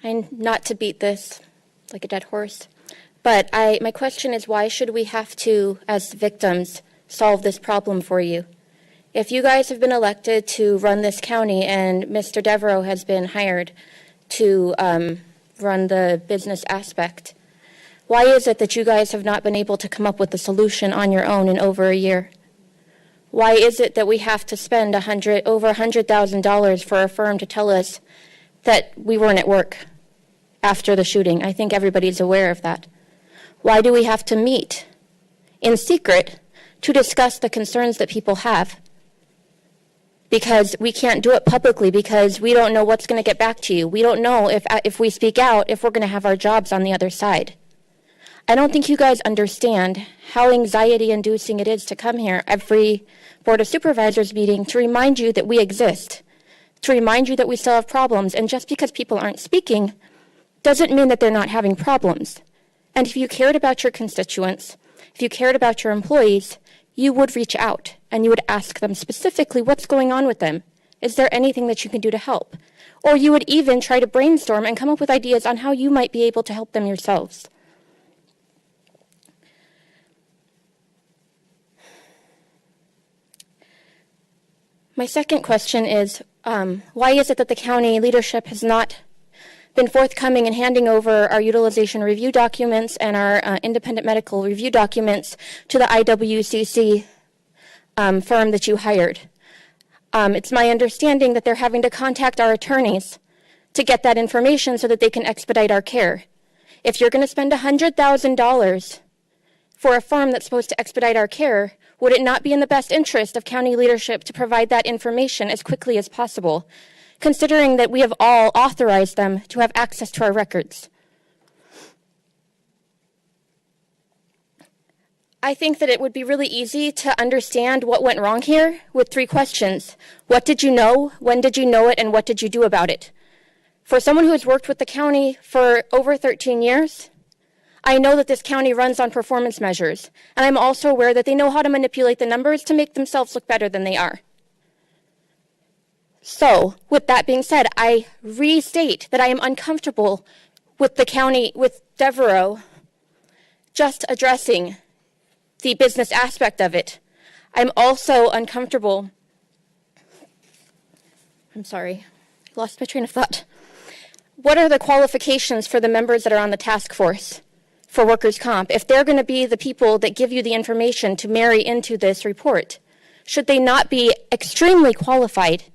And not to beat this like a dead horse, but my question is, why should we have to, as victims, solve this problem for you? If you guys have been elected to run this county and Mr. Devereaux has been hired to run the business aspect, why is it that you guys have not been able to come up with a solution on your own in over a year? Why is it that we have to spend over $100,000 for a firm to tell us that we weren't at work after the shooting? I think everybody's aware of that. Why do we have to meet in secret to discuss the concerns that people have? Because we can't do it publicly, because we don't know what's going to get back to you. We don't know if we speak out, if we're going to have our jobs on the other side. I don't think you guys understand how anxiety-inducing it is to come here every Board of Supervisors meeting to remind you that we exist, to remind you that we still have problems. And just because people aren't speaking doesn't mean that they're not having problems. And if you cared about your constituents, if you cared about your employees, you would reach out and you would ask them specifically what's going on with them. Is there anything that you can do to help? Or you would even try to brainstorm and come up with ideas on how you might be able to help them yourselves. My second question is, why is it that the county leadership has not been forthcoming in handing over our utilization review documents and our independent medical review documents to the IWCC firm that you hired? It's my understanding that they're having to contact our attorneys to get that information so that they can expedite our care. If you're going to spend $100,000 for a firm that's supposed to expedite our care, would it not be in the best interest of county leadership to provide that information as quickly as possible, considering that we have all authorized them to have access to our records? I think that it would be really easy to understand what went wrong here with 3 questions. What did you know? When did you know it? And what did you do about it? For someone who has worked with the county for over 13 years, I know that this county runs on performance measures, and I'm also aware that they know how to manipulate the numbers to make themselves look better than they are. So, with that being said, I restate that I am uncomfortable with the county, with Devereaux, just addressing the business aspect of it. I'm also uncomfortable. I'm sorry, I lost my train of thought. What are the qualifications for the members that are on the task force for workers' comp? If they're going to be the people that give you the information to marry into this report, should they not be extremely qualified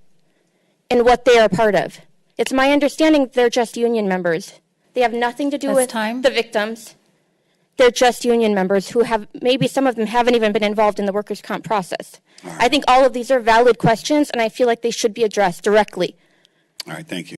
in what they are a part of? It's my understanding they're just union members. They have nothing to do with the victims. They're just union members who have, maybe some of them haven't even been involved in the workers' comp process. Right. I think all of these are valid questions, and I feel like they should be addressed directly. All right, thank you.